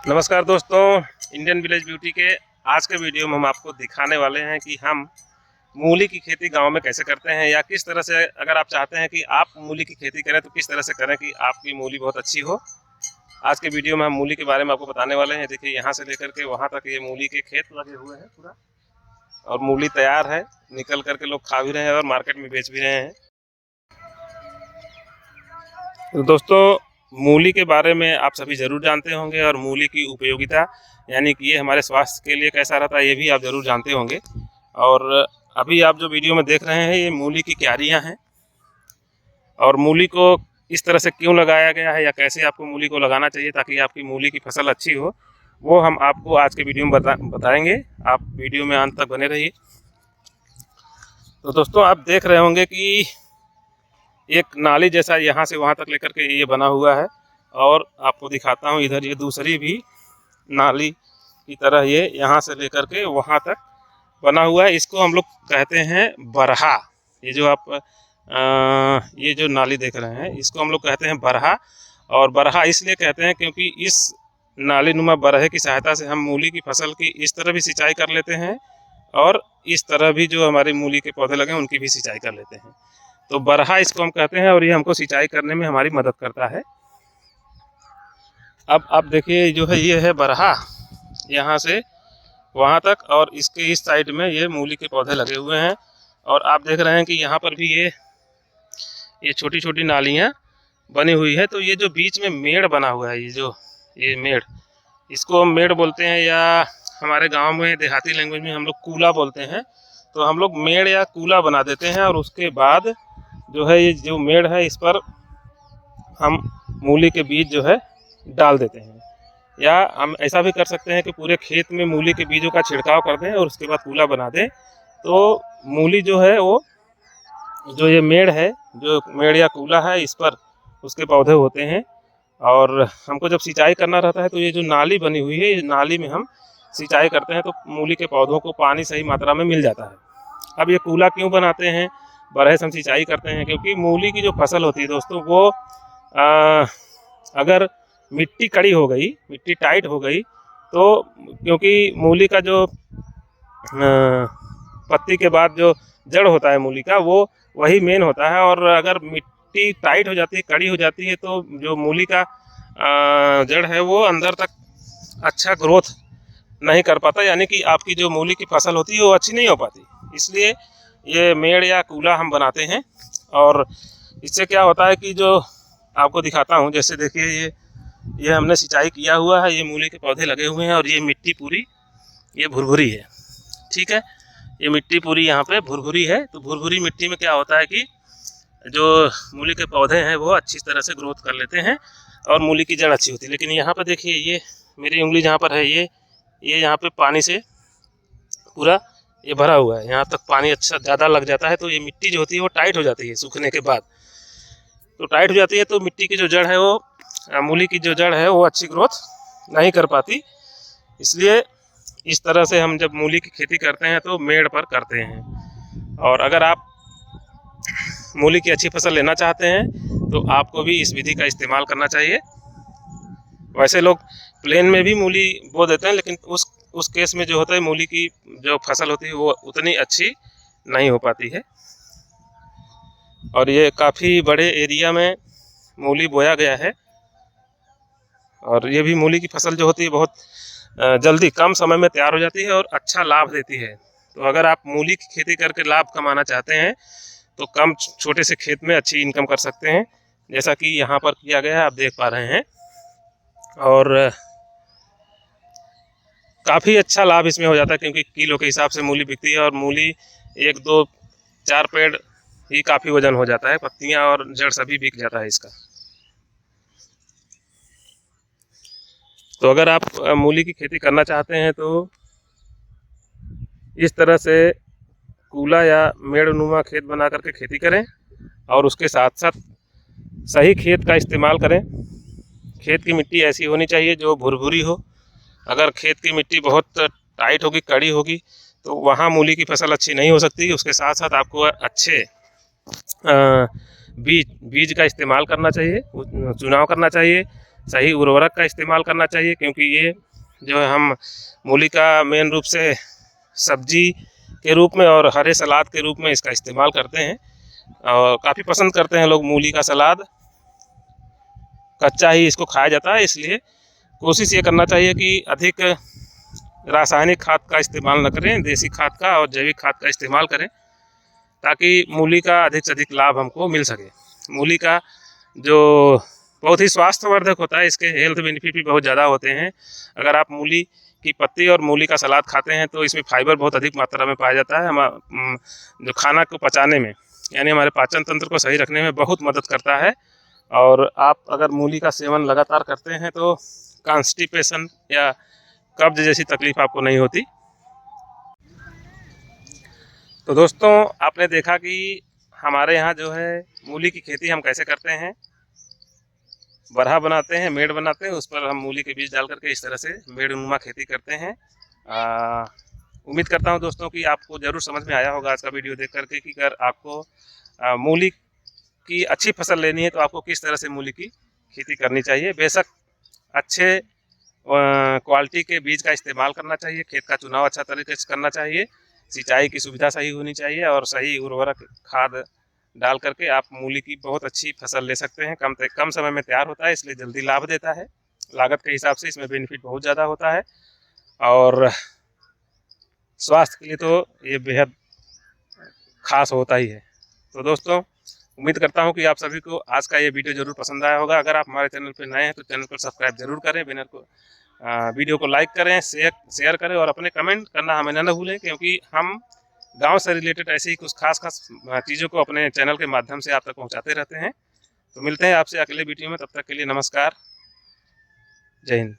नमस्कार दोस्तों, Indian village beauty के आज के वीडियो में हम आपको दिखाने वाले हैं कि हम मूली की खेती गांव में कैसे करते हैं, या किस तरह से अगर आप चाहते हैं कि आप मूली की खेती करें तो किस तरह से करें कि आपकी मूली बहुत अच्छी हो। आज के वीडियो में हम मूली के बारे में आपको बताने वाले हैं। देखिए, यहाँ से लेकर के वहाँ तक ये मूली के खेत लगे हुए हैं पूरा, और मूली तैयार है, निकल करके लोग खा भी रहे हैं और मार्केट में बेच भी रहे हैं। तो दोस्तों, मूली के बारे में आप सभी ज़रूर जानते होंगे, और मूली की उपयोगिता यानी कि ये हमारे स्वास्थ्य के लिए कैसा रहता है ये भी आप ज़रूर जानते होंगे। और अभी आप जो वीडियो में देख रहे हैं ये मूली की क्यारियां हैं, और मूली को इस तरह से क्यों लगाया गया है या कैसे आपको मूली को लगाना चाहिए ताकि आपकी मूली की फसल अच्छी हो, वो हम आपको आज के वीडियो में बताएंगे। आप वीडियो में अंत तक बने रहिए। तो दोस्तों, आप देख रहे होंगे कि एक नाली जैसा यहाँ से वहाँ तक लेकर के ये बना हुआ है, और आपको दिखाता हूँ इधर ये दूसरी भी नाली की तरह ये यहाँ से लेकर के वहाँ तक बना हुआ है। इसको हम लोग कहते हैं बरहा। ये जो आप ये जो नाली देख रहे हैं इसको हम लोग कहते हैं बरहा। और बरहा इसलिए कहते हैं क्योंकि इस नाली नुमा बरहे की सहायता से हम मूली की फसल की इस तरह भी सिंचाई कर लेते हैं, और इस तरह भी जो हमारी मूली के पौधे लगे उनकी भी सिंचाई कर लेते हैं। तो बरहा इसको हम कहते हैं, और ये हमको सिंचाई करने में हमारी मदद करता है। अब आप देखिए, जो है ये है बरहा, यहाँ से वहाँ तक, और इसके इस साइड में ये मूली के पौधे लगे हुए हैं। और आप देख रहे हैं कि यहाँ पर भी ये छोटी छोटी नालियाँ बनी हुई है। तो ये जो बीच में मेड़ बना हुआ है, ये मेड़, इसको हम मेड़ बोलते हैं, या हमारे गांव में देहाती लैंग्वेज में हम लोग कूला बोलते हैं। तो हम लोग मेड़ या कूला बना देते हैं, और उसके बाद जो है ये जो मेड़ है इस पर हम मूली के बीज जो है डाल देते हैं। या हम ऐसा भी कर सकते हैं कि पूरे खेत में मूली के बीजों का छिड़काव कर दें और उसके बाद कूला बना दें। तो मूली जो है वो जो ये मेड़ है, जो मेड़ या कूला है, इस पर उसके पौधे होते हैं। और हमको जब सिंचाई करना रहता है तो ये जो नाली बनी हुई है, इस नाली में हम सिंचाई करते हैं तो मूली के पौधों को पानी सही मात्रा में मिल जाता है। अब ये कूला क्यों बनाते हैं, बरहे से हम सिंचाई करते हैं, क्योंकि मूली की जो फसल होती है दोस्तों, वो अगर मिट्टी कड़ी हो गई, मिट्टी टाइट हो गई, तो क्योंकि मूली का जो पत्ती के बाद जो जड़ होता है मूली का, वो वही मेन होता है। और अगर मिट्टी टाइट हो जाती है, कड़ी हो जाती है, तो जो मूली का जड़ है वो अंदर तक अच्छा ग्रोथ नहीं कर पाता, यानी कि आपकी जो मूली की फसल होती है वो अच्छी नहीं हो पाती। इसलिए ये मेड़ या कूला हम बनाते हैं। और इससे क्या होता है कि जो आपको दिखाता हूँ, जैसे देखिए ये हमने सिंचाई किया हुआ है, ये मूली के पौधे लगे हुए हैं, और ये मिट्टी पूरी ये भुरभुरी है। ठीक है, ये मिट्टी पूरी यहाँ पे भुरभुरी है। तो भुरभुरी मिट्टी में क्या होता है कि जो मूली के पौधे हैं वो अच्छी तरह से ग्रोथ कर लेते हैं और मूली की जड़ अच्छी होती है। लेकिन यहाँ पर देखिए, ये मेरी उंगली जहाँ पर है, ये यहाँ पे पानी से पूरा ये भरा हुआ है, यहाँ तक पानी अच्छा ज़्यादा लग जाता है। तो ये मिट्टी जो होती है वो टाइट हो जाती है सूखने के बाद। तो टाइट हो जाती है तो मिट्टी की जो जड़ है वो, मूली की जो जड़ है वो अच्छी ग्रोथ नहीं कर पाती। इसलिए इस तरह से हम जब मूली की खेती करते हैं तो मेड़ पर करते हैं। और अगर आप मूली की अच्छी फसल लेना चाहते हैं तो आपको भी इस विधि का इस्तेमाल करना चाहिए। वैसे लोग प्लेन में भी मूली बो देते हैं, लेकिन उस केस में जो होता है मूली की जो फसल होती है वो उतनी अच्छी नहीं हो पाती है। और ये काफ़ी बड़े एरिया में मूली बोया गया है, और ये भी मूली की फसल जो होती है बहुत जल्दी कम समय में तैयार हो जाती है और अच्छा लाभ देती है। तो अगर आप मूली की खेती करके लाभ कमाना चाहते हैं तो कम छोटे से खेत में अच्छी इनकम कर सकते हैं, जैसा कि यहाँ पर किया गया है, आप देख पा रहे हैं। और काफ़ी अच्छा लाभ इसमें हो जाता है, क्योंकि किलो के हिसाब से मूली बिकती है, और मूली 1 2 4 पेड़ ही काफ़ी वजन हो जाता है, पत्तियाँ और जड़ सभी बिक जाता है इसका। तो अगर आप मूली की खेती करना चाहते हैं तो इस तरह से कूला या मेड़नुमा खेत बना करके खेती करें, और उसके साथ साथ सही खेत का इस्तेमाल करें। खेत की मिट्टी ऐसी होनी चाहिए जो भुरभुरी हो। अगर खेत की मिट्टी बहुत टाइट होगी, कड़ी होगी, तो वहाँ मूली की फसल अच्छी नहीं हो सकती। उसके साथ साथ आपको अच्छे बीज का इस्तेमाल करना चाहिए, चुनाव करना चाहिए। सही उर्वरक का इस्तेमाल करना चाहिए, क्योंकि ये जो है हम मूली का मेन रूप से सब्जी के रूप में और हरे सलाद के रूप में इसका इस्तेमाल करते हैं और काफ़ी पसंद करते हैं लोग मूली का सलाद। कच्चा ही इसको खाया जाता है, इसलिए कोशिश ये करना चाहिए कि अधिक रासायनिक खाद का इस्तेमाल न करें, देसी खाद का और जैविक खाद का इस्तेमाल करें, ताकि मूली का अधिक से अधिक लाभ हमको मिल सके। मूली का जो बहुत ही स्वास्थ्यवर्धक होता है, इसके हेल्थ बेनिफिट भी बहुत ज़्यादा होते हैं। अगर आप मूली की पत्ती और मूली का सलाद खाते हैं तो इसमें फाइबर बहुत अधिक मात्रा में पाया जाता है। हम जो खाना को पचाने में, यानी हमारे पाचन तंत्र को सही रखने में बहुत मदद करता है। और आप अगर मूली का सेवन लगातार करते हैं तो कॉन्स्टिपेशन या कब्ज जैसी तकलीफ आपको नहीं होती। तो दोस्तों, आपने देखा कि हमारे यहाँ जो है मूली की खेती हम कैसे करते हैं। बरहा बनाते हैं, मेड़ बनाते हैं, उस पर हम मूली के बीज डाल करके इस तरह से मेड़नुमा खेती करते हैं। उम्मीद करता हूं दोस्तों कि आपको ज़रूर समझ में आया होगा आज का वीडियो देख करके कि अगर आपको मूली की अच्छी फसल लेनी है तो आपको किस तरह से मूली की खेती करनी चाहिए। बेशक अच्छे क्वालिटी के बीज का इस्तेमाल करना चाहिए, खेत का चुनाव अच्छा तरीके से करना चाहिए, सिंचाई की सुविधा सही होनी चाहिए और सही उर्वरक खाद डाल करके आप मूली की बहुत अच्छी फसल ले सकते हैं। कम समय में तैयार होता है, इसलिए जल्दी लाभ देता है। लागत के हिसाब से इसमें बेनिफिट बहुत ज़्यादा होता है और स्वास्थ्य के लिए तो ये बेहद खास होता ही है। तो दोस्तों, उम्मीद करता हूँ कि आप सभी को आज का ये वीडियो ज़रूर पसंद आया होगा। अगर आप हमारे चैनल पर नए हैं तो चैनल को सब्सक्राइब जरूर करें, वीडियो को लाइक करें, शेयर करें और अपने कमेंट करना हमें न भूलें, क्योंकि हम गांव से रिलेटेड ऐसी ही कुछ खास चीज़ों को अपने चैनल के माध्यम से आप तक पहुंचाते रहते हैं। तो मिलते हैं आपसे अगले वीडियो में, तब तक के लिए नमस्कार, जय हिंद।